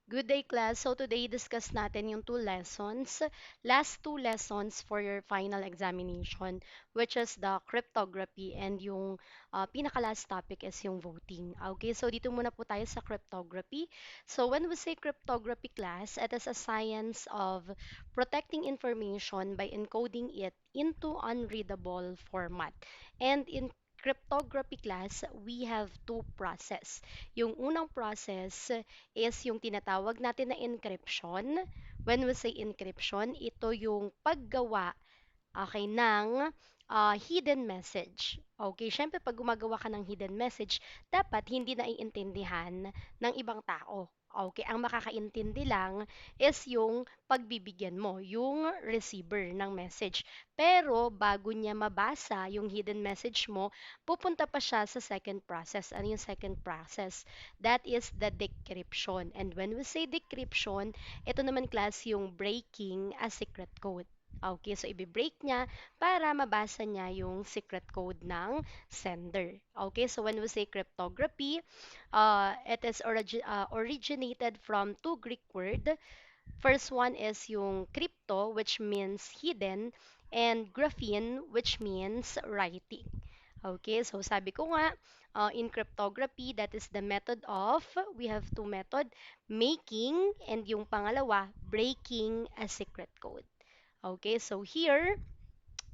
Good day, class. So today discuss natin yung two lessons, last two lessons for your final examination, which is the cryptography and yung pinaka-last topic is yung voting. Okay, so dito muna po tayo sa cryptography. So when we say cryptography, class, it is a science of protecting information by encoding it into unreadable format. And in cryptography, class, we have two process. Yung unang process is yung tinatawag natin na encryption. When we say encryption, ito yung paggawa, okay, ng hidden message. Okay, syempre pag gumagawa ka ng hidden message, dapat hindi naiintindihan ng ibang tao. Okay, ang makakaintindi lang is yung pagbibigyan mo, yung receiver ng message. Pero bago niya mabasa yung hidden message mo, pupunta pa siya sa second process. Ano yung second process? That is the decryption. And when we say decryption, ito naman class yung breaking a secret code. Okay, so i-break niya para mabasa niya yung secret code ng sender. Okay, so when we say cryptography, it is originated from two Greek word. First one is yung crypto, which means hidden, and graphene, which means writing. Okay, so sabi ko nga, in cryptography, that is the method of, we have two method, making, and yung pangalawa, breaking a secret code. Okay, so here,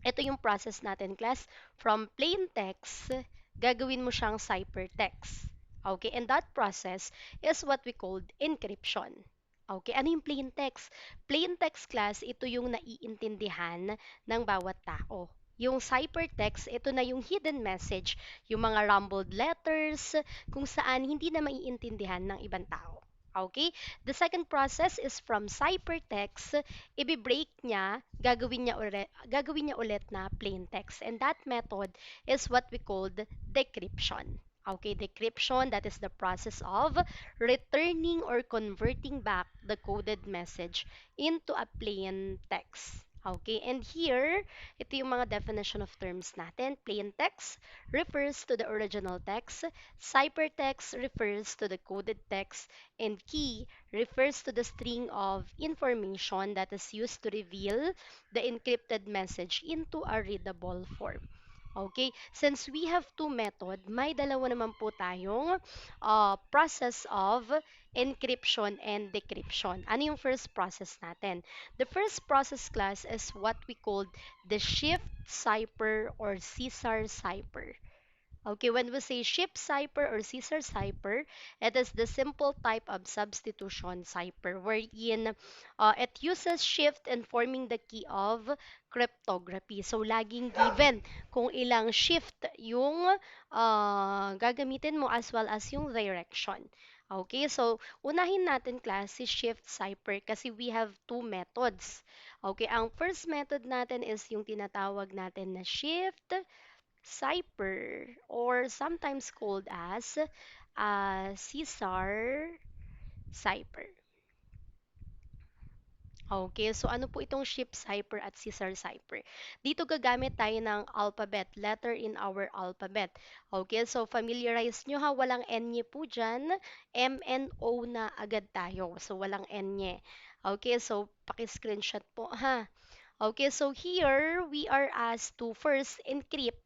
ito yung process natin, class. From plain text, gagawin mo siyang ciphertext. Okay, and that process is what we called encryption. Okay, ano yung plain text? Plain text, class, ito yung naiintindihan ng bawat tao. Yung ciphertext, ito na yung hidden message, yung mga rumbled letters, kung saan hindi na maiintindihan ng ibang tao. Okay? The second process is from ciphertext, i-break niya, gagawin niya ulit na plain text. And that method is what we called decryption. Okay, decryption, that is the process of returning or converting back the coded message into a plain text. Okay, and here, ito yung mga definition of terms natin. Plain text refers to the original text. Ciphertext refers to the coded text. And key refers to the string of information that is used to reveal the encrypted message into a readable form. Okay, since we have two method, may dalawa naman po tayong process of encryption and decryption. Ano yung first process natin? The first process, class, is what we called the shift cipher or Caesar cipher. Okay, when we say shift cipher or Caesar cipher, it is the simple type of substitution cipher wherein it uses shift in forming the key of cryptography. So, laging given kung ilang shift yung gagamitin mo as well as yung direction. Okay, so unahin natin class si shift cipher kasi we have two methods. Okay, ang first method natin is yung tinatawag natin na shift cipher or sometimes called as Caesar cipher. Okay, so ano po itong shift cipher at Caesar cipher? Dito gagamit tayo ng alphabet, letter in our alphabet. Okay, so familiarize nyo ha, walang N po dyan, MNO na agad tayo. So walang N. Okay, so paki-screenshot po ha. Okay, so here we are asked to first encrypt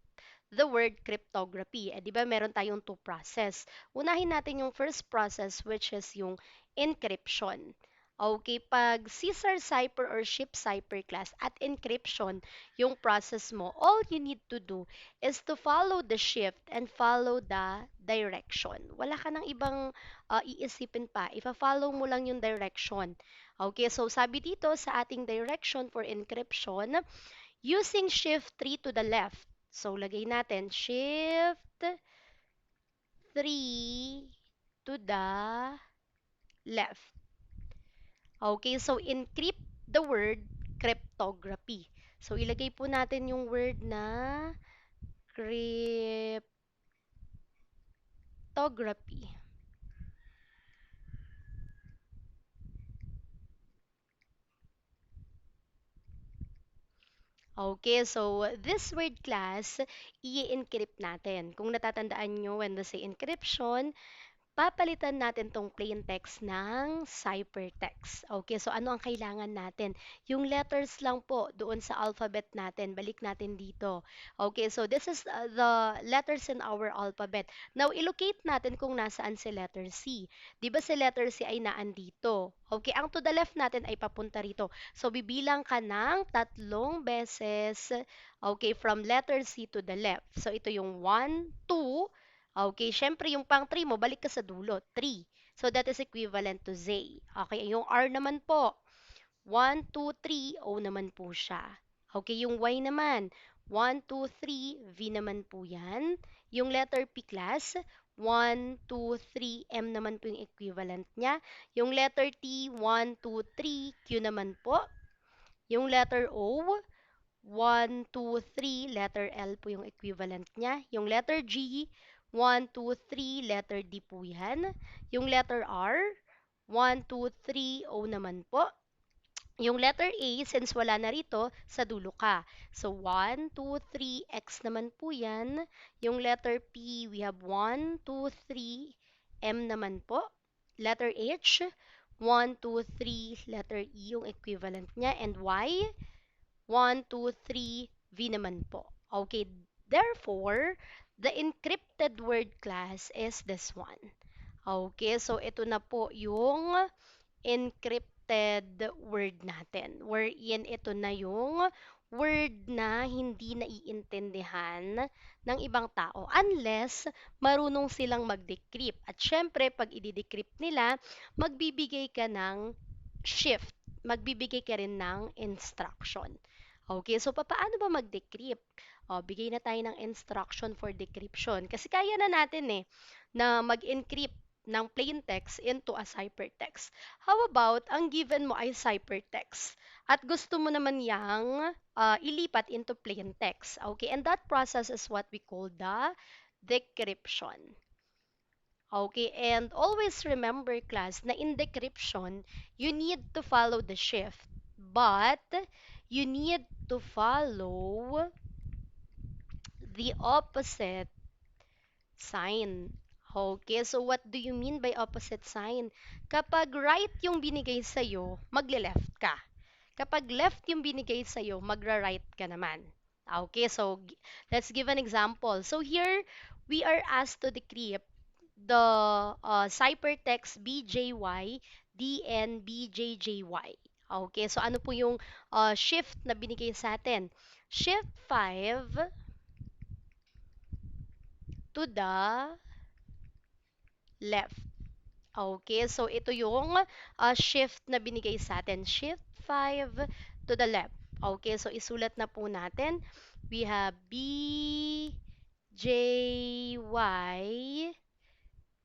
the word cryptography. Eh, di ba meron tayong two process. Unahin natin yung first process which is yung encryption. Okay, pag Caesar cipher or ship cipher class at encryption, yung process mo, all you need to do is to follow the shift and follow the direction. Wala ka ng ibang iisipin pa. Ifa-follow mo lang yung direction. Okay, so sabi dito sa ating direction for encryption, using shift 3 to the left. So, lagay natin shift 3 to the left. Okay, so encrypt the word cryptography. So, ilagay po natin yung word na cryptography. Okay, so this word class, i-encrypt natin. Kung natatandaan nyo when we say encryption, papalitan natin tong plain text ng ciphertext. Okay, so ano ang kailangan natin? Yung letters lang po doon sa alphabet natin. Balik natin dito. Okay, so this is the letters in our alphabet. Now, ilocate natin kung nasaan si letter C. Di ba si letter C ay naandito? Okay, ang to the left natin ay papunta rito. So, bibilang ka ng 3 beses, okay, from letter C to the left. So, ito yung 1, 2, okay, syempre yung pang 3 mo, balik ka sa dulo, 3. So, that is equivalent to Z. Okay, yung R naman po, 1, 2, 3, O naman po siya. Okay, yung Y naman, 1, 2, 3, V naman po yan. Yung letter P class, 1, 2, 3, M naman po yung equivalent niya. Yung letter T, 1, 2, 3, Q naman po. Yung letter O, 1, 2, 3, letter L po yung equivalent niya. Yung letter G, 1, 2, 3, letter D po yan. Yung letter R, 1, 2, 3, O naman po. Yung letter A, since wala na rito, sa dulo ka. So, 1, 2, 3, X naman po yan. Yung letter P, we have 1, 2, 3, M naman po. Letter H, 1, 2, 3, letter E yung equivalent niya. And Y, 1, 2, 3, V naman po. Okay, therefore, the encrypted word class is this one. Okay, so ito na po yung encrypted word natin. Wherein ito na yung word na hindi naiintindihan ng ibang tao unless marunong silang mag-decrypt. At syempre, pag i-decrypt nila, magbibigay ka ng shift. Magbibigay ka rin ng instruction. Okay, so paano ba mag-decrypt? O, bigay na tayo ng instruction for decryption. Kasi kaya na natin na mag-encrypt ng plain text into a ciphertext. How about ang given mo ay ciphertext at gusto mo naman yang ilipat into plain text. Okay, and that process is what we call the decryption. Okay, and always remember class na in decryption, you need to follow the shift, but you need to follow the opposite sign. Okay, so what do you mean by opposite sign? Kapag right yung binigay sa'yo, magle-left ka. Kapag left yung binigay sa'yo, magra-right ka naman. Okay, so let's give an example. So here, we are asked to decrypt the ciphertext BJY, DNBJJY. Okay, so ano po yung shift na binigay sa atin? Shift 5 to the left. Okay, so ito yung shift na binigay sa atin. Shift 5 to the left. Okay, so isulat na po natin. We have B, J, Y,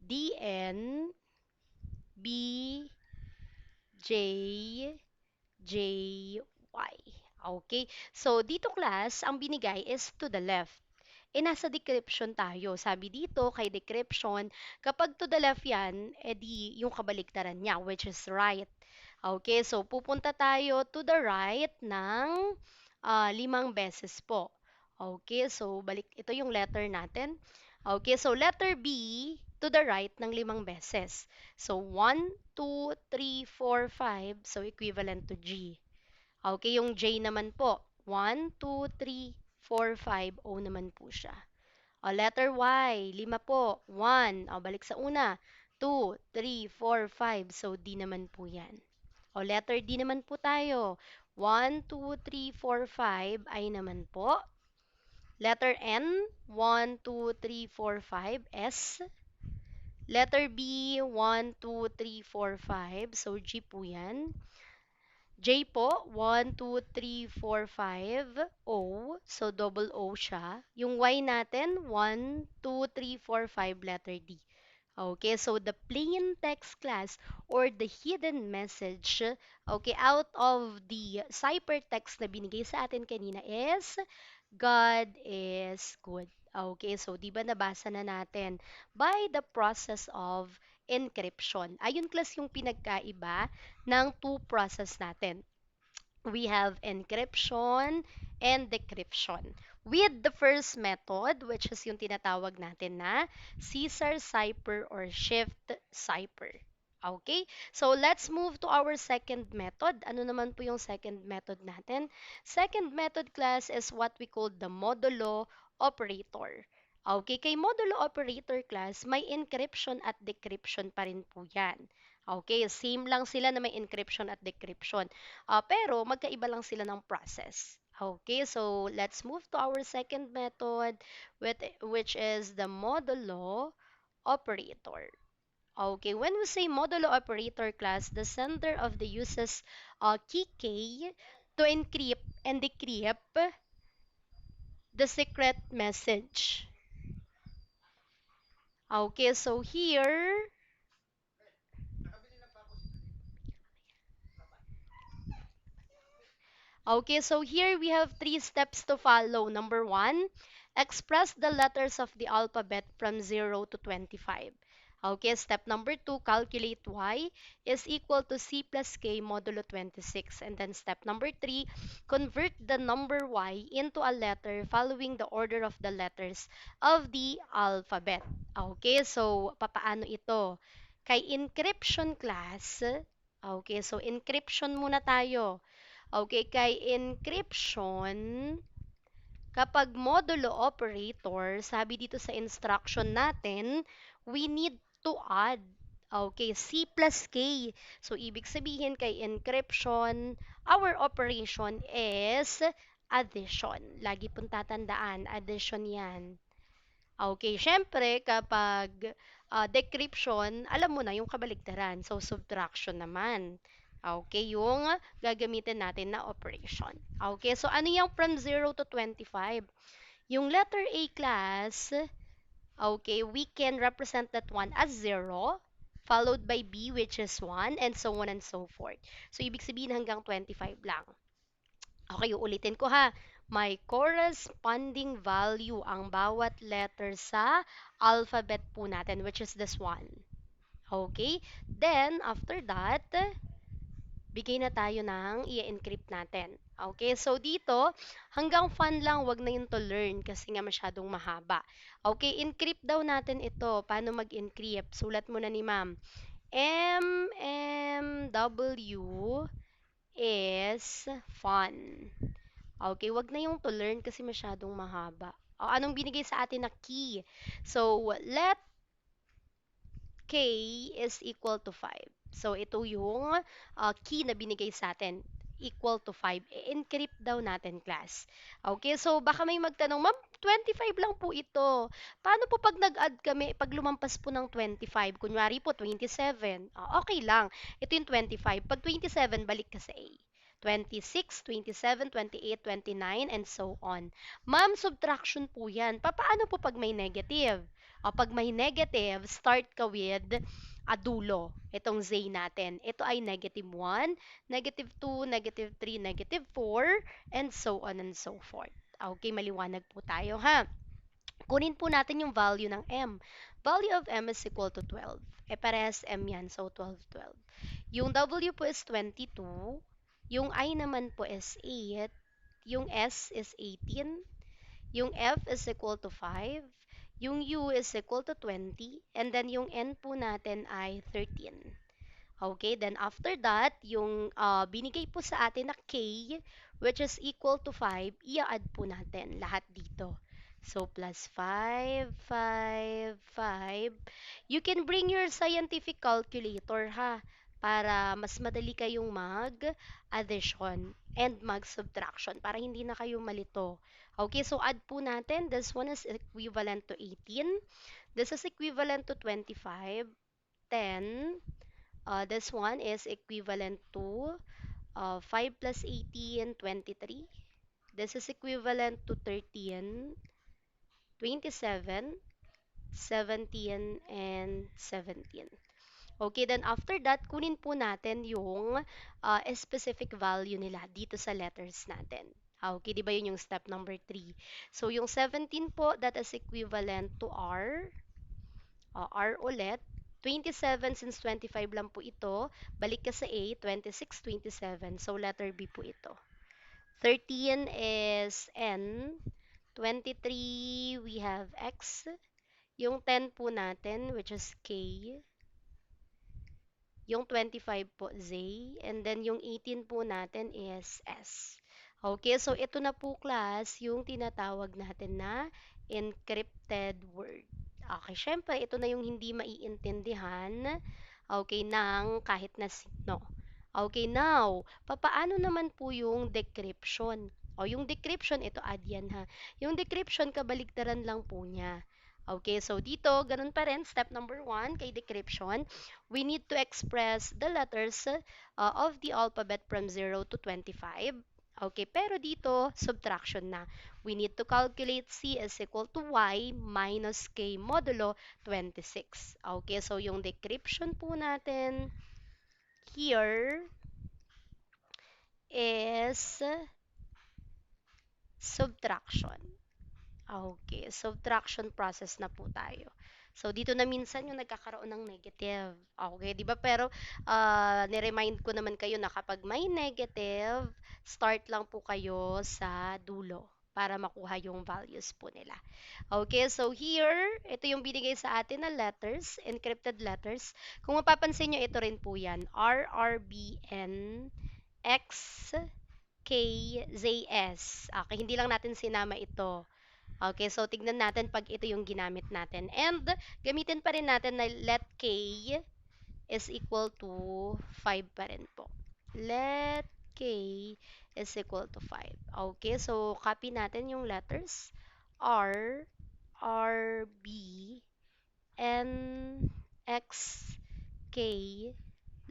D, N, B, J, J, Y. Okay, so dito class, ang binigay is to the left. Nasa decryption tayo. Sabi dito, kay decryption, kapag to the left yan, edi yung kabaliktaran niya, which is right. Okay, so pupunta tayo to the right ng 5 beses po. Okay, so balik, ito yung letter natin. Okay, so letter B, to the right ng 5 beses. So 1, 2, 3, 4, 5, so equivalent to G. Okay, yung J naman po, 1, 2, 3, 4, 5, O naman po siya. O, letter Y, 5 po, 1. O, balik sa una, 2, 3, 4, 5. So, D naman po yan. O, letter D naman po tayo. 1, 2, 3, 4, 5 ay naman po. Letter N, 1, 2, 3, 4, 5. S. Letter B, 1, 2, 3, 4, 5. So, G po yan. J po, 1, 2, 3, 4, 5. O, so double O siya. Yung Y natin, 1, 2, 3, 4, 5, letter D. Okay, so the plain text class or the hidden message, okay, out of the ciphertext na binigay sa atin kanina is God is good. Okay, so di ba nabasa na natin by the process of encryption. Ayun class yung pinagkaiba ng two process natin. We have encryption and decryption. With the first method, which is yung tinatawag natin na Caesar cipher or shift cipher. Okay? So, let's move to our second method. Ano naman po yung second method natin? Second method, class, is what we call the modulo operator. Okay, kay modulo operator, class, may encryption at decryption pa rin po yan. Okay, same lang sila na may encryption at decryption. Pero magkaiba lang sila ng process. Okay, so let's move to our second method, which is the modulo operator. Okay, when we say modulo operator, class, the sender of the uses key K to encrypt and decrypt the secret message. Okay, so here, okay, so here we have three steps to follow. Number one, express the letters of the alphabet from 0 to 25. Okay, step number two, calculate y is equal to c plus k modulo 26. And then step number three, convert the number y into a letter following the order of the letters of the alphabet. Okay, so papaano ito? Kay encryption, class, okay, so encryption muna tayo. Okay, kay encryption, kapag modulo operator, sabi dito sa instruction natin, we need to add, okay, C plus K. So, ibig sabihin kay encryption, our operation is addition. Lagi pong tatandaan, addition yan. Okay, syempre kapag decryption, alam mo na yung kabaligtaran. So, subtraction naman. Okay, yung gagamitin natin na operation. Okay, so ano yung from 0 to 25? Yung letter A, class, okay, we can represent that one as 0, followed by B, which is 1, and so on and so forth. So, ibig sabihin hanggang 25 lang. Okay, uulitin ko ha. May corresponding value ang bawat letter sa alphabet po natin, which is this one. Okay? Then, after that, bigay na tayo ng i-encrypt natin. Okay? So, dito, hanggang fun lang, wag na yun to learn kasi nga masyadong mahaba. Okay, encrypt daw natin ito. Paano mag-encrypt? Sulat mo na ni ma'am. MMW is fun. Okay, wag na yung to learn kasi masyadong mahaba. O, anong binigay sa atin na key? So, let k is equal to 5. So, ito yung key na binigay sa atin. Equal to 5. I-encrypt daw natin, class. Okay, so baka may magtanong, ma'am, 25 lang po ito. Paano po pag nag-add kami, pag lumampas po ng 25, kunwari po 27, okay lang. Ito yung 25. Pag 27, balik ka sa A. 26, 27, 28, 29, and so on. Ma'am, subtraction po yan. Paano po pag may negative? Pag may negative, start ka with a dulo. Itong z natin. Ito ay negative 1, negative 2, negative 3, negative 4, and so on and so forth. Okay, maliwanag po tayo ha. Kunin po natin yung value ng m. Value of m is equal to 12. Parehas m yan, so 12, 12. Yung w po is 22. Yung I naman po is 8. Yung S is 18. Yung F is equal to 5. Yung U is equal to 20. And then yung N po natin ay 13. Okay, then after that, yung binigay po sa atin na K, which is equal to 5, i-add po natin lahat dito. So, plus 5, 5, 5. You can bring your scientific calculator, ha? Para mas madali kayong mag-addition and mag-subtraction para hindi na kayo malito. Okay, so add po natin. This one is equivalent to 18. This is equivalent to 25. 10. This one is equivalent to 5 plus 18, 23. This is equivalent to 13, 27, 17, and 17. Okay, then after that, kunin po natin yung specific value nila dito sa letters natin. Okay, di ba yun yung step number 3? So, yung 17 po, that is equivalent to R. R ulit. 27 since 25 lang po ito. Balik ka sa A, 26, 27. So, letter B po ito. 13 is N. 23, we have X. Yung 10 po natin, which is K. Yung 25 po, Z. And then yung 18 po natin is S. Okay, so ito na po class yung tinatawag natin na encrypted word. Okay, syempre ito na yung hindi maiintindihan, okay, ng kahit na sino. Okay, now, papaano naman po yung decryption? O yung decryption, ito add yan ha. Yung decryption, kabaligtaran lang po niya. Okay, so dito, ganun pa rin, step number 1 kay decryption, we need to express the letters of the alphabet from 0 to 25. Okay, pero dito, subtraction na. We need to calculate C is equal to Y minus K modulo 26. Okay, so yung decryption po natin here is subtraction. Okay, subtraction process na po tayo. So, dito na minsan yung nagkakaroon ng negative. Okay, di ba? Pero, niremind ko naman kayo na kapag may negative, start lang po kayo sa dulo para makuha yung values po nila. Okay, so here, ito yung binigay sa atin na letters, encrypted letters. Kung mapapansin nyo, ito rin po yan. R, R, B, N, X, K, Z, S. Okay, hindi lang natin sinama ito. Okay, so tignan natin pag ito yung ginamit natin. And gamitin pa rin natin na let K is equal to 5 pa rin po. Let K is equal to 5. Okay, so copy natin yung letters. R, R, B, N, X, K,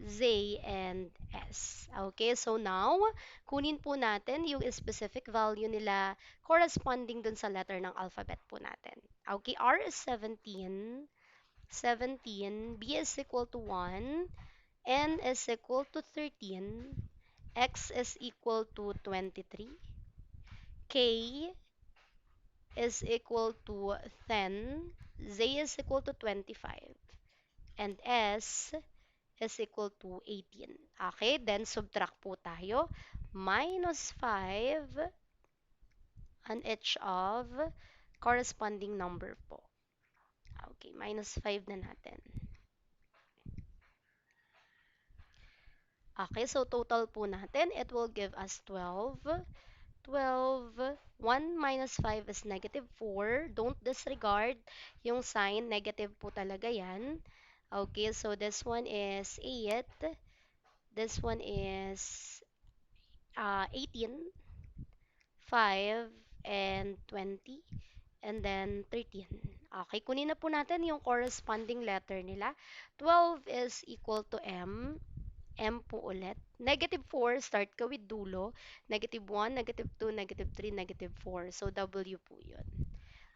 Z, and S. Okay, so now, kunin po natin yung specific value nila corresponding dun sa letter ng alphabet po natin. Okay, R is 17, 17, B is equal to 1, N is equal to 13, X is equal to 23, K is equal to 10, Z is equal to 25, and S is equal to 18. Okay, then subtract po tayo. Minus 5 on each of corresponding number po. Okay, minus 5 na natin. Okay, so total po natin, it will give us 12. 12, 1 minus 5 is negative 4. Don't disregard yung sign, negative po talaga yan. Okay, so this one is 8. This one is 18, 5, and 20, and then 13. Okay, kunin na po natin yung corresponding letter nila. 12 is equal to M. M po ulit. Negative 4, start ka with dulo. Negative 1, negative 2, negative 3, negative 4. So, W po yun.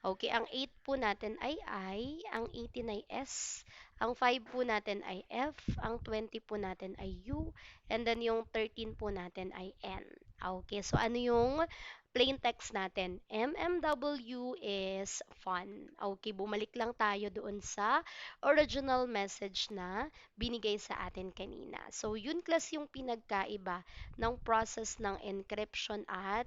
Okay, ang 8 po natin ay I, ang 18 ay S, ang 5 po natin ay F, ang 20 po natin ay U, and then yung 13 po natin ay N. Okay, so ano yung plain text natin? MMW is fun. Okay, bumalik lang tayo doon sa original message na binigay sa atin kanina. So, yun class yung pinagkaiba ng process ng encryption at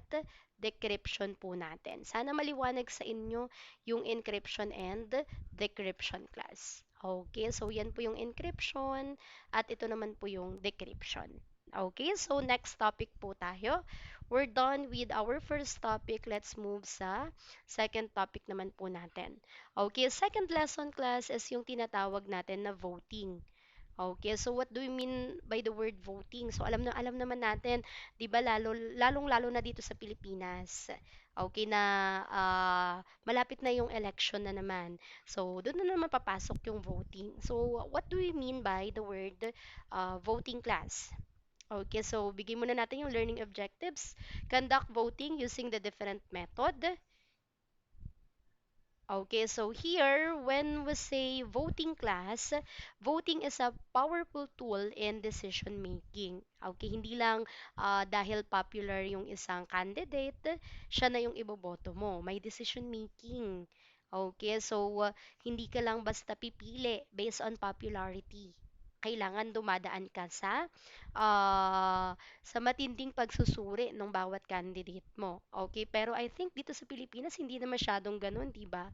decryption po natin. Sana maliwanag sa inyo yung encryption and decryption class. Okay, so yan po yung encryption at ito naman po yung decryption. Okay, so next topic po tayo. We're done with our first topic. Let's move sa second topic naman po natin. Okay, second lesson class is yung tinatawag natin na voting. Okay, so what do you mean by the word voting? So alam naman natin, 'di ba lalong-lalo na dito sa Pilipinas. Okay na malapit na yung election na naman. So doon na naman papasok yung voting. So what do we mean by the word voting class? Okay, so bigyan muna natin yung learning objectives. Conduct voting using the different method. Okay, so here, when we say voting class, voting is a powerful tool in decision making. Okay, hindi lang dahil popular yung isang candidate, siya na yung iboboto mo. May decision making. Okay, so hindi ka lang basta pipili based on popularity. kailangan dumadaan ka ah, sa matinding pagsusuri ng bawat candidate mo. Okay, pero I think dito sa Pilipinas hindi na masyadong ganun, 'di ba?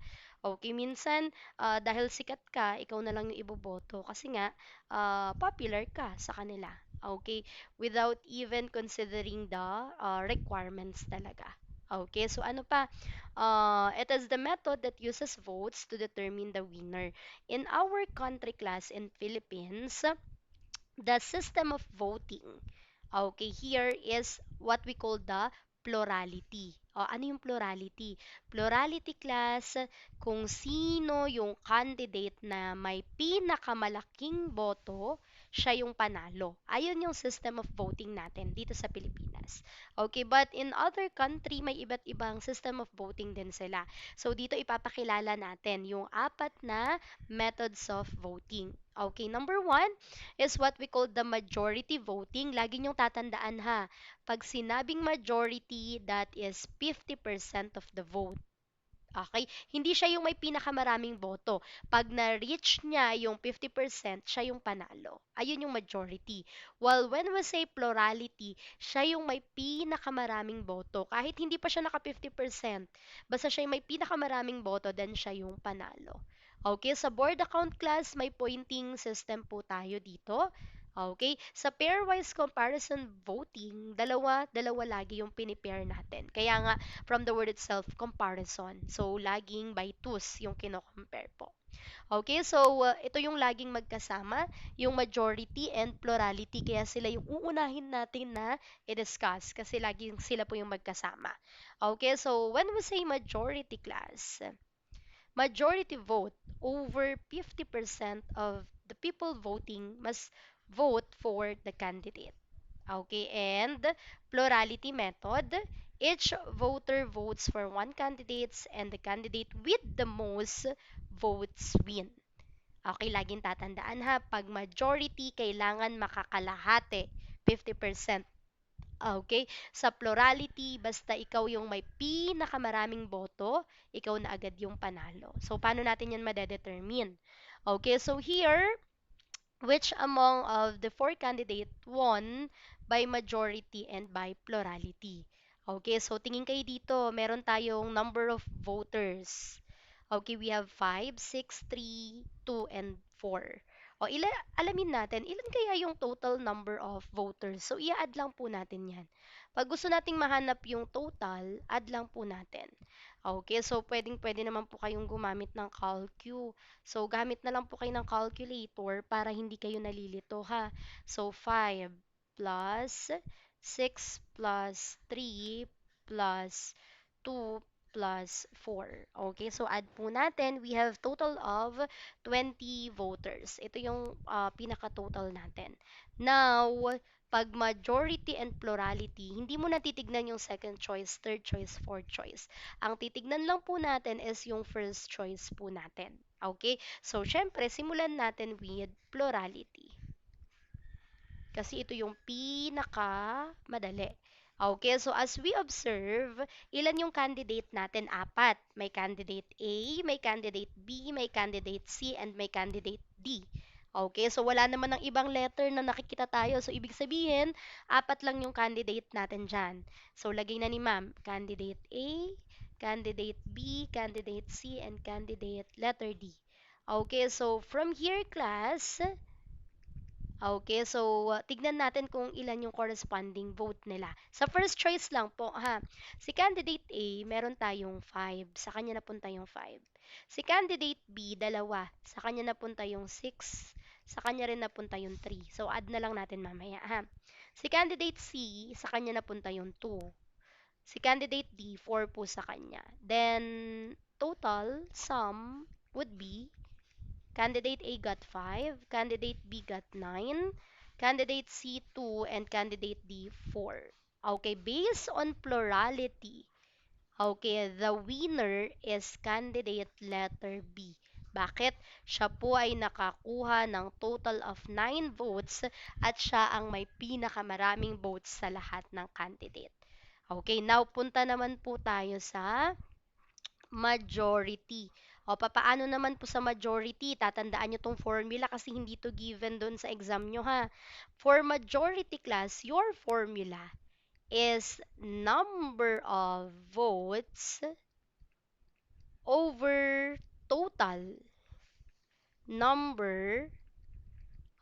Okay, minsan dahil sikat ka, ikaw na lang yung iboboto kasi nga popular ka sa kanila. Okay, without even considering the requirements talaga. Okay, so ano pa? It is the method that uses votes to determine the winner. In our country class in Philippines, the system of voting. Okay, here is what we call the plurality. O, ano yung plurality? Plurality class, kung sino yung candidate na may pinakamalaking boto, siya yung panalo. Ayun yung system of voting natin dito sa Pilipinas. Okay, but in other country, may iba't ibang system of voting din sila. So, dito ipapakilala natin yung apat na methods of voting. Okay, number one, is what we call the majority voting. Lagi niyong tatandaan ha. Pag sinabing majority, that is 50% of the vote. Okay? Hindi siya yung may pinakamaraming boto. Pag na-reach niya yung 50%, siya yung panalo. Ayun yung majority. While when we say plurality, siya yung may pinakamaraming boto. Kahit hindi pa siya naka 50%, basta siya yung may pinakamaraming boto, then siya yung panalo. Okay, sa board account class, may pointing system po tayo dito. Okay, sa pairwise comparison voting, dalawa lagi yung pinipair natin. Kaya nga, from the word itself, comparison. So, laging by twos yung kino-compare po. Okay, so ito yung laging magkasama, yung majority and plurality. Kaya sila yung uunahin natin na i-discuss kasi laging sila po yung magkasama. Okay, so when we say majority class, majority vote, over 50% of the people voting must vote for the candidate. Okay, and plurality method, each voter votes for one candidate and the candidate with the most votes win. Okay, laging tatandaan ha, pag majority, kailangan makakalahati, 50%. Okay, sa plurality, basta ikaw yung may pinakamaraming boto, ikaw na agad yung panalo. So, paano natin yan madedetermine? Okay, so here, which among of the four candidates won by majority and by plurality? Okay, so tingin kayo dito, meron tayong number of voters. Okay, we have 5, 6, 3, 2, and 4. O, alamin natin, ilan kaya yung total number of voters? So, i-add lang po natin yan. Pag gusto nating mahanap yung total, add lang po natin. Okay, so pwedeng-pwede naman po kayong gumamit ng calcu. So, gamit na lang po kayo ng calculator para hindi kayo nalilito ha. So, 5 plus 6 plus 3 plus 2 plus 4. Okay, so add po natin. We have total of 20 voters. Ito yung pinaka-total natin. Now, pag majority and plurality, hindi mo na titignan yung second choice, third choice, fourth choice. Ang titignan lang po natin is yung first choice po natin. Okay? So, syempre, simulan natin with plurality. Kasi ito yung pinaka madali. Okay, so as we observe, ilan yung candidate natin? Apat. May candidate A, may candidate B, may candidate C, and may candidate D. Okay, so wala naman ng ibang letter na nakikita tayo. So, ibig sabihin, apat lang yung candidate natin dyan. So, lagay na ni ma'am, candidate A, candidate B, candidate C, and candidate letter D. Okay, so from here, class, okay, so tignan natin kung ilan yung corresponding vote nila. Sa first choice lang po, ha. Si candidate A, meron tayong 5. Sa kanya napunta yung 5. Si candidate B, dalawa. Sa kanya napunta yung 6. Sa kanya rin napunta yung 3. So, add na lang natin mamaya, ha. Si candidate C, sa kanya napunta yung 2. Si candidate D, 4 po sa kanya. Then, total sum would be candidate A got 5, candidate B got 9, candidate C 2, and candidate D 4. Okay, based on plurality, okay, the winner is candidate letter B. Bakit? Siya po ay nakakuha ng total of 9 votes at siya ang may pinakamaraming votes sa lahat ng candidate. Okay, now punta naman po tayo sa majority. O papaano naman po sa majority? Tatandaan nyo tong formula kasi hindi to given doon sa exam nyo ha. For majority class, your formula is number of votes over total number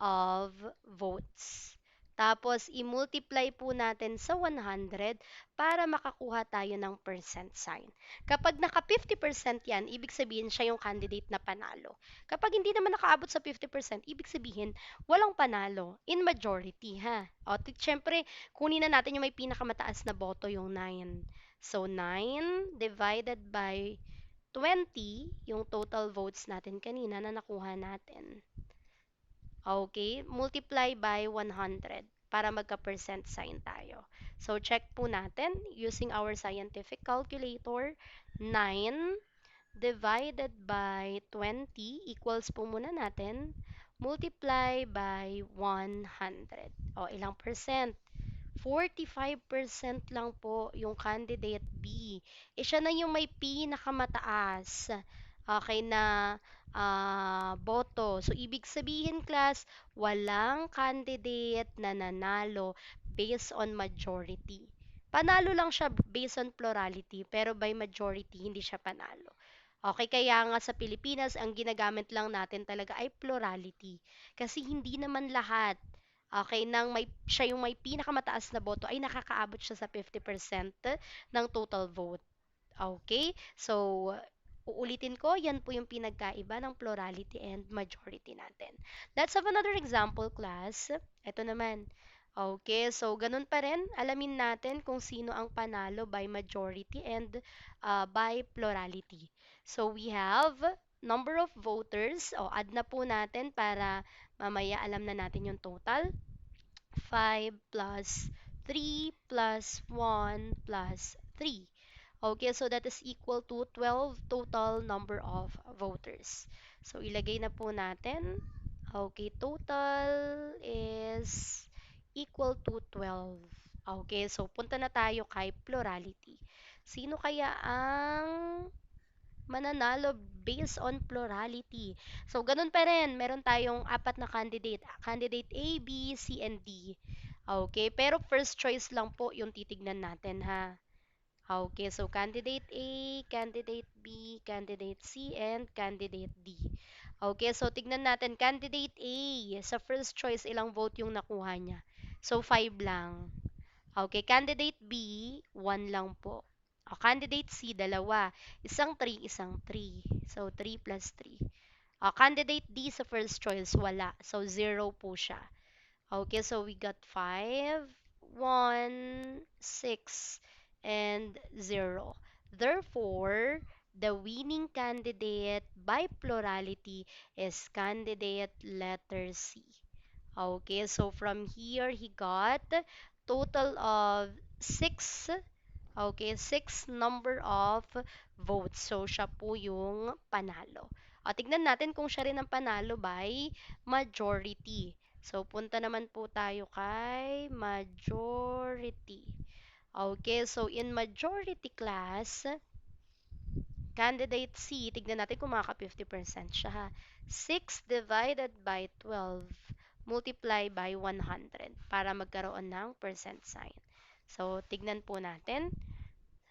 of votes. Tapos, i-multiply po natin sa 100 para makakuha tayo ng percent sign. Kapag naka 50% yan, ibig sabihin siya yung candidate na panalo. Kapag hindi naman nakaabot sa 50%, ibig sabihin walang panalo in majority, ha? O, syempre, kunin na natin yung may pinakamataas na boto, yung 9. So, 9 divided by 20, yung total votes natin kanina na nakuha natin. Okay, multiply by 100 para magka-percent sign tayo. So, check po natin using our scientific calculator. 9 divided by 20 equals po muna natin. Multiply by 100. O, ilang percent? 45% lang po yung candidate B. Siya na yung may pinakamataas. Okay na boto. So, ibig sabihin, class, walang candidate na nanalo based on majority. Panalo lang siya based on plurality, pero by majority, hindi siya panalo. Okay, kaya nga sa Pilipinas, ang ginagamit lang natin talaga ay plurality. Kasi hindi naman lahat, okay, siya yung may pinakamataas na boto ay nakakaabot siya sa 50% ng total vote. Okay? So, uulitin ko, yan po yung pinagkaiba ng plurality and majority natin. Let's have another example, class. Ito naman. Okay, so ganun pa rin, alamin natin kung sino ang panalo by majority and by plurality. So, we have number of voters. O, add na po natin para mamaya alam na natin yung total. 5 plus 3 plus 1 plus 3. Okay, so that is equal to 12 total number of voters. So, ilagay na po natin. Okay, total is equal to 12. Okay, so punta na tayo kay plurality. Sino kaya ang mananalo based on plurality? So, ganun pa rin. Meron tayong apat na candidate. Candidate A, B, C, and D. Okay, pero first choice lang po yung titignan natin ha. Okay, so candidate A, candidate B, candidate C, and candidate D. Okay, so tignan natin. Candidate A, sa first choice, ilang vote yung nakuha niya? So, 5 lang. Okay, candidate B, 1 lang po. O, candidate C, dalawa. Isang 3, isang 3. So, 3 plus 3. O, candidate D sa first choice, wala. So, 0 po siya. Okay, so we got 5, 1, 6, and 0. Therefore, the winning candidate by plurality is candidate letter C. Okay, so from here, he got total of 6. Okay, 6 number of votes. So, siya po yung panalo. O, tignan natin kung siya rin ang panalo by majority. So, punta naman po tayo kay majority. Okay, so in majority class, candidate C, tignan natin kung maka 50% siya ha. 6 divided by 12 multiply by 100 para magkaroon ng percent sign. So, tignan po natin.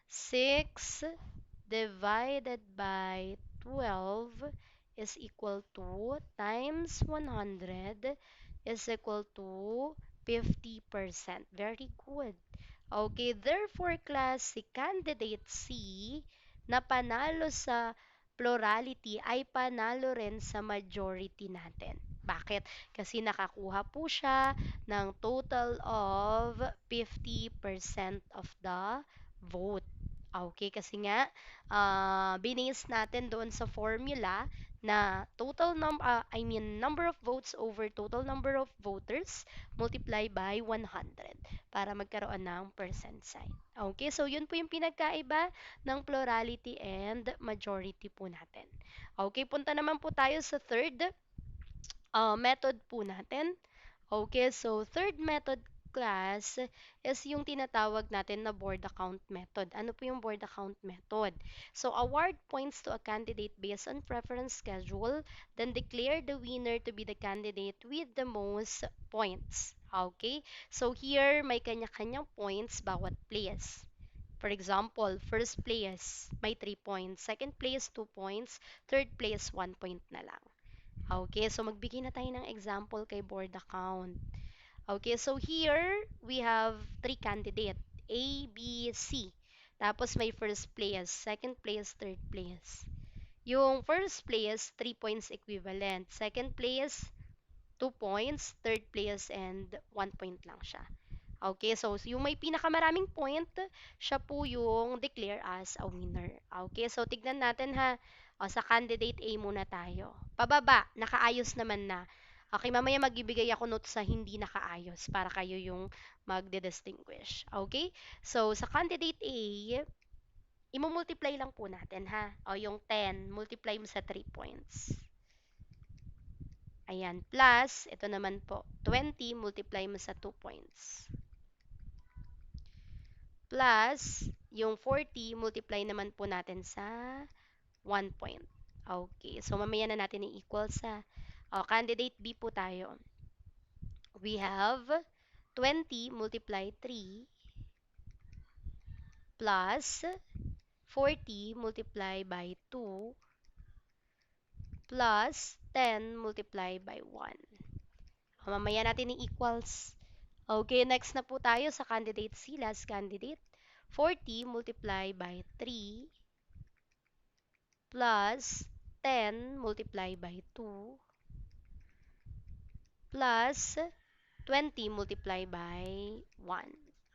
6 divided by 12 is equal to times 100 is equal to 50%. Very good. Okay, therefore class, si candidate C na panalo sa plurality ay panalo rin sa majority natin. Bakit? Kasi nakakuha po siya ng total of 50% of the vote. Okay, kasi nga, binase natin doon sa formula na number of votes over total number of voters multiply by 100 para magkaroon ng percent sign. Okay, so yun po yung pinagkaiba ng plurality and majority po natin. Okay, punta naman po tayo sa third method po natin. Okay, so third method class is yung tinatawag natin na board account method. Ano po yung board account method? So, award points to a candidate based on preference schedule, then declare the winner to be the candidate with the most points. Okay? So, here, may kanya-kanyang points bawat place. For example, first place, may 3 points. Second place, 2 points. Third place, 1 point na lang. Okay, so magbigay na tayo ng example kay board account. Okay, so here we have three candidates, A, B, C. Tapos may first place, second place, third place. Yung first place, 3 points equivalent. Second place, 2 points. Third place, and 1 point lang siya. Okay, so yung may pinakamaraming point, siya po yung declare as a winner. Okay, so tignan natin ha. O, sa candidate A muna tayo. Pababa, nakaayos naman na. Okay, mamaya magbibigay ako notes sa hindi nakaayos para kayo yung magde-distinguish. Okay? So, sa candidate A, imumultiply lang po natin ha. O, yung 10, multiply mo sa 3 points. Ayan, plus, ito naman po, 20, multiply mo sa 2 points. Plus, yung 40, multiply naman po natin sa 1 point. Okay, so mamaya na natin i-equal sa candidate B po tayo. We have 20 multiply 3 plus 40 multiply by 2 plus 10 multiply by 1. Mamaya natin i-equals. Okay, next na po tayo sa candidate C, last candidate. 40 multiply by 3 plus 10 multiply by 2 plus 20 multiply by 1.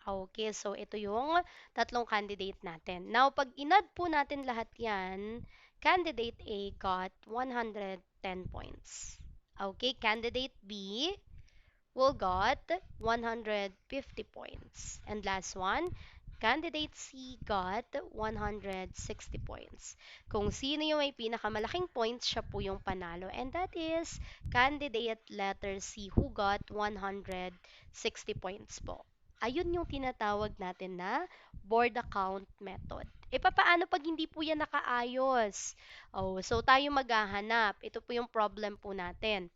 Okay, so ito yung tatlong candidate natin. Now, pag inad po natin lahat yan, candidate A got 110 points. Okay, candidate B will got 150 points. And last one, candidate C got 160 points. Kung sino yung may pinakamalaking points, siya po yung panalo. And that is candidate letter C who got 160 points po. Ayun yung tinatawag natin na board account method. E paano pag hindi po yan nakaayos? Oh, so tayo maghahanap. Ito po yung problem po natin.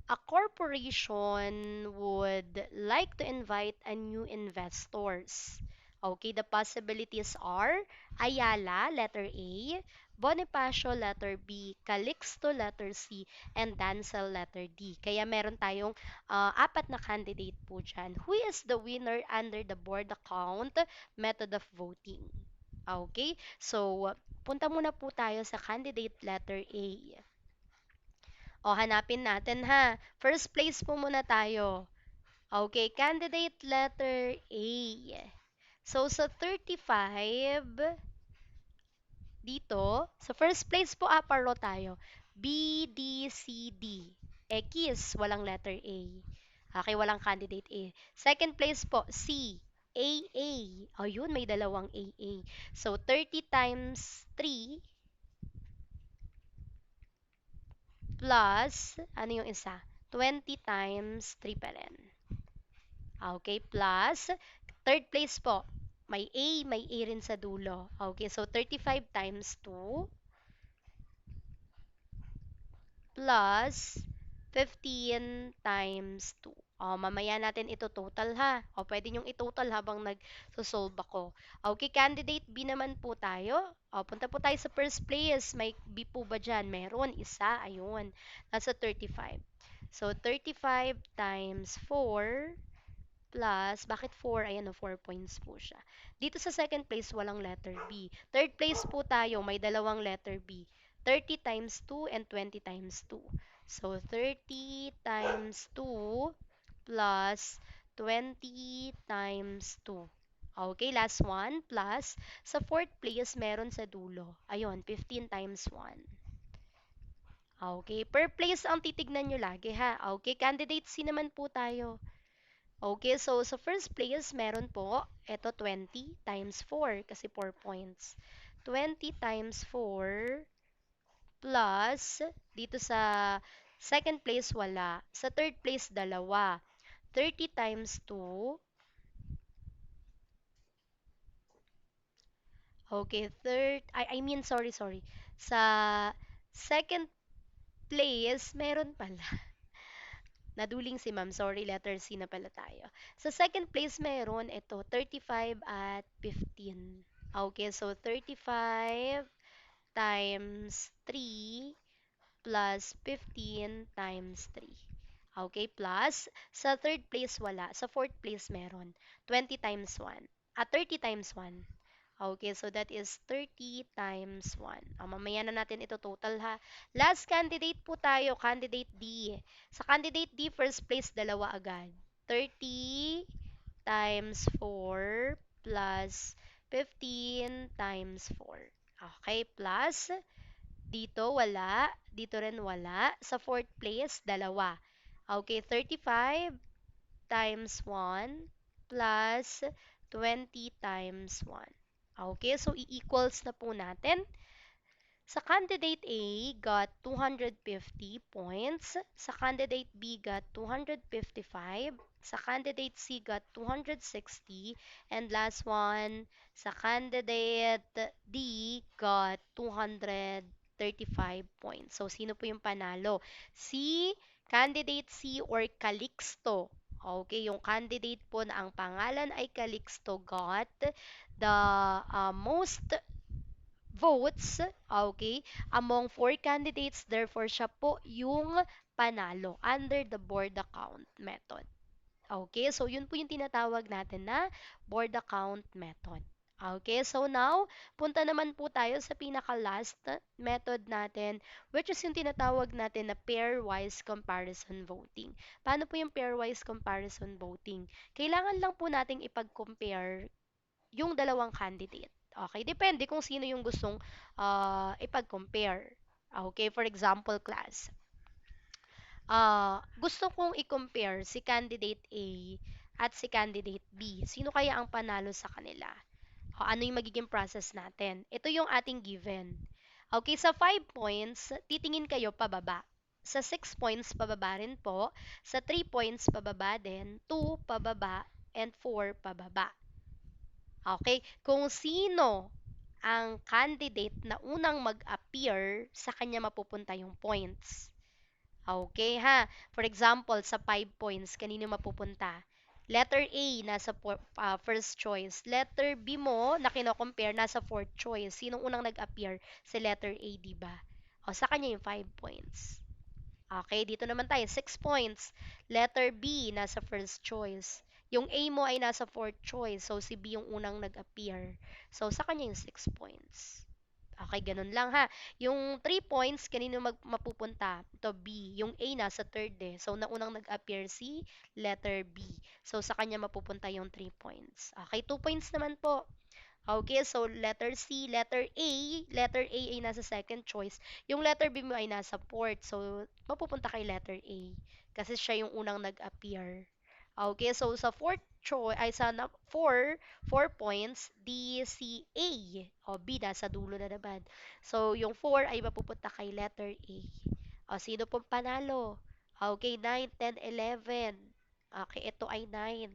A corporation would like to invite a new investors. Okay, the possibilities are Ayala, letter A, Bonifacio, letter B, Calixto, letter C, and Dancel, letter D. Kaya meron tayong apat na candidate po dyan. Who is the winner under the board account method of voting? Okay, so punta muna po tayo sa candidate letter A. O, hanapin natin ha. First place po muna tayo. Okay, candidate letter A. So, sa 35, dito, sa first place po, row tayo. B, D, C, D. X, walang letter A. Okay, walang candidate A. Second place po, C. A, A. O, yun, may dalawang A, A. So, 30 times 3 plus, ano yung isa? 20 times 3 pa rin. Okay, plus, third place po, may A rin sa dulo. Okay, so 35 times 2 plus 15 times 2. Mamaya natin ito total ha. Pwede nyong itotal habang nag-solve ako. Okay, candidate B naman po tayo. Punta po tayo sa first place. May B po ba dyan? Meron, isa. Ayun. Nasa 35. So, 35 times 4 plus, bakit 4? Ayan o, 4 points po siya. Dito sa second place, walang letter B. Third place po tayo, may dalawang letter B. 30 times 2 and 20 times 2. So, 30 times 2 plus 20 times 2. Okay, last one, plus, sa fourth place, meron sa dulo. Ayun, 15 times 1. Okay, per place ang titignan nyo lagi ha. Okay, candidate C naman po tayo. Okay, so sa first place, meron po, ito 20 times 4 kasi 4 points. 20 times 4 plus, dito sa second place, wala. Sa third place, dalawa. 30 times 2 Okay, sorry. Sa second place, meron pala. Naduling si ma'am, sorry, letter C na pala tayo. Sa second place, meron ito, 35 at 15. Okay, so 35 times 3 plus 15 times 3. Okay, plus sa third place wala, sa fourth place meron 20 times 1. 30 times 1. Okay, so that is 30 times 1. Mamaya na natin ito total ha. Last candidate po tayo, candidate D. Sa candidate D, first place dalawa agad. 30 times 4 plus 15 times 4. Okay, plus dito wala, dito rin wala. Sa fourth place, dalawa. Okay, 35 times 1 plus 20 times 1. Okay, so i-equals na po natin. Sa candidate A, got 250 points. Sa candidate B, got 255. Sa candidate C, got 260. And last one, sa candidate D, got 235 points. So, sino po yung panalo? Si candidate C or Calixto. Okay, yung candidate po na ang pangalan ay Calixto got the most votes, okay, among four candidates. Therefore, siya po yung panalo under the board account method. Okay, so yun po yung tinatawag natin na board account method. Okay, so now, punta naman po tayo sa pinaka-last method natin, which is yung tinatawag natin na pairwise comparison voting. Paano po yung pairwise comparison voting? Kailangan lang po nating ipag-compare yung dalawang candidate. Okay, depende kung sino yung gustong ipag-compare. Okay, for example, class. Gusto kong i-compare si candidate A at si candidate B. Sino kaya ang panalo sa kanila? Ano yung magiging process natin? Ito yung ating given. Okay, sa 5 points, titingin kayo pababa. Sa 6 points, pababa rin po. Sa 3 points, pababa din. 2, pababa. And 4, pababa. Okay? Kung sino ang candidate na unang mag-appear, sa kanya mapupunta yung points. Okay ha? For example, sa 5 points, kanino mapupunta? Letter A, nasa first choice. Letter B mo, na kino-compare, nasa fourth choice. Sinong unang nag-appear? Si letter A, di ba? O, sa kanya yung 5 points. Okay, dito naman tayo, 6 points. Letter B, nasa first choice. Yung A mo ay nasa fourth choice. So, si B yung unang nag-appear. So, sa kanya yung 6 points. Okay, ganun lang ha. Yung 3 points, kanino mapupunta? Ito, B. Yung A nasa third eh. So, naunang nag-appear si letter B. So, sa kanya mapupunta yung 3 points. Okay, 2 points naman po. Okay, so letter C, letter A ay nasa second choice. Yung letter B mo ay nasa fourth. So, mapupunta kay letter A. Kasi siya yung unang nag-appear. Okay, so sa fourth choice, ay sa 4 points, D, C, A. O, B nasa dulo na naman. So, yung 4 ay mapupunta kay letter A. O, sino pong panalo? Okay, 9, 10, 11. Okay, ito ay 9.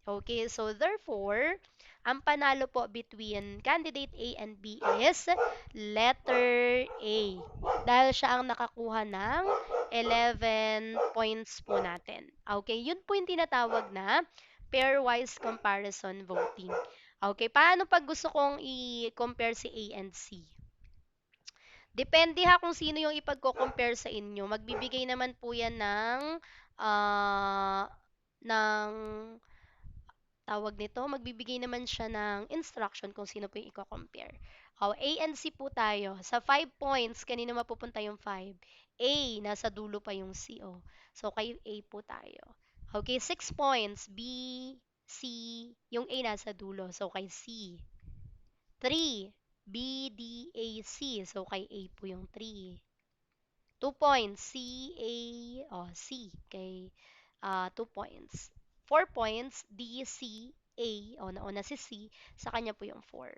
Okay, so therefore, ang panalo po between candidate A and B is letter A. Dahil siya ang nakakuha ng 11 points po natin. Okay, yun po yung tinatawag na pairwise comparison voting. Okay, paano pag gusto kong i-compare si A and C? Depende ha kung sino yung ipagko-compare sa inyo. Magbibigay naman po yan ah, ng tawag nito, magbibigay naman siya ng instruction kung sino po yung i-compare. A and C po tayo. Sa 5 points, kanino mapupunta yung 5? A, nasa dulo pa yung C, oh. So, kay A po tayo. Okay, 6 points, B, C, yung A nasa dulo. So, kay C. 3, B, D, A, C. So, kay A po yung 3. 2 points, C, A, C, kay 2 points. 4 points, D, C, A, nauna si C, sa kanya po yung 4.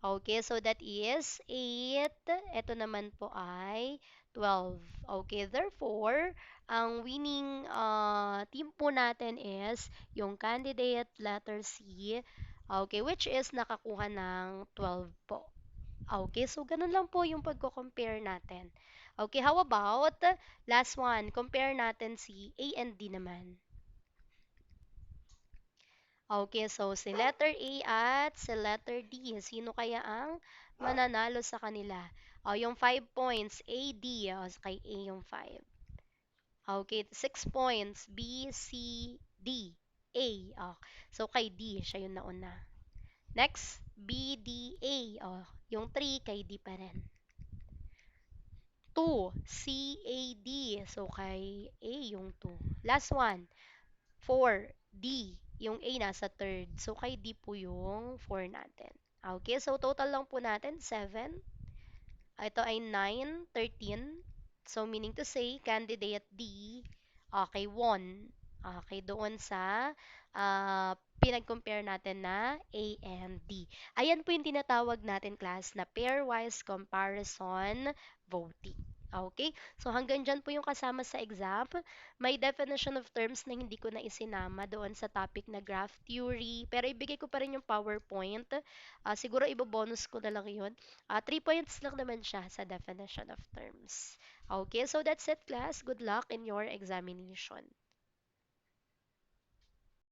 Okay, so that is 8. Ito naman po ay 12. Okay, therefore, ang winning team po natin is yung candidate letter C Okay, which is nakakuha ng 12 po. Okay, so ganun lang po yung pagko-compare natin. Okay, how about last one? Compare natin si A and D naman. Okay, so si letter A at si letter D, sino kaya ang mananalo sa kanila? Yung 5 points, A, D, kay A yung 5. Okay, 6 points, B, C, D, A. So kay D, siya yung nauna. Next, B, D, A. Yung 3 kay D pa rin. 2, C, A, D. So kay A yung 2. Last one, 4, D. Yung A nasa third. So, kay D po yung 4 natin. Okay, so total lang po natin, 7. Ito ay 9, 13. So, meaning to say, candidate D, okay, won. Okay, doon sa pinag-compare natin na A and D. Ayan po yung tinatawag natin, class, na pairwise comparison voting. Okay? So, hanggang dyan po yung kasama sa exam. May definition of terms na hindi ko na isinama doon sa topic na graph theory. Pero ibigay ko pa rin yung PowerPoint. Siguro ibo-bonus ko na lang yun. 3 points lang naman siya sa definition of terms. Okay, so that's it, class. Good luck in your examination.